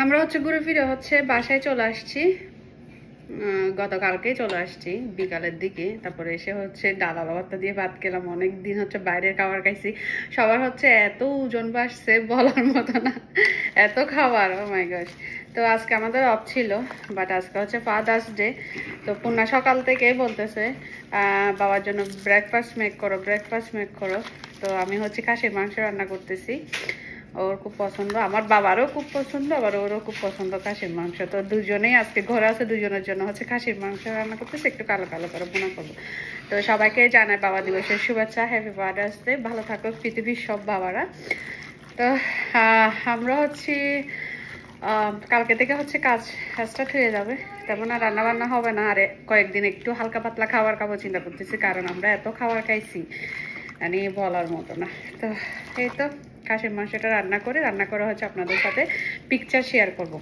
আমরা হচ্ছে ঘুরে ফিরে হচ্ছে বাসায় চলে আসছি। গতকালকেই চলে আসছি বিকালের দিকে। তারপরে এসে হচ্ছে ডাল আলু ভর্তা দিয়ে ভাত খেলাম। অনেক দিন হচ্ছে বাইরের খাবার খাইছি। সবার হচ্ছে এত ওজন বাড়ছে বলার মতো না, এত খাবার, ও মাই গড। তো আজকে আমাদের অফ ছিল, বাট আজকে হচ্ছে ফাদার্স ডে। তো পূর্ণা সকাল থেকেই বলতেছে বাবার জন্য ব্রেকফাস্ট মেক করো, ব্রেকফাস্ট মেক করো। তো আমি হচ্ছে খাসির মাংস রান্না করতেছি। ওর খুব পছন্দ, আমার বাবারও খুব পছন্দ, আবার ওরও খুব পছন্দ খাসির মাংস। তো দুজনেই আজকে ঘরে আছে, দুজনের জন্য হচ্ছে খাসির মাংস রান্না করতেছি, একটু কালো কালো করে বোনা করবো। তো সবাইকে জানাই বাবা দিবসের শুভেচ্ছা, হ্যাপি ফাদার্স ডে। ভালো থাকো পৃথিবীর সব বাবারা। তো আমরা হচ্ছে কালকে থেকে হচ্ছে কাজ স্টার্ট হয়ে যাবে। তেমন আর রান্না বান্না হবে না, আরে কয়েকদিন একটু হালকা পাতলা খাবার খাবো চিন্তা করতেছি, কারণ আমরা এত খাবার খাইছি মানে বলার মতো না। তো এই তো খাসির মাংসটা রান্না করে হচ্ছে আপনাদের সাথে পিকচার শেয়ার করব।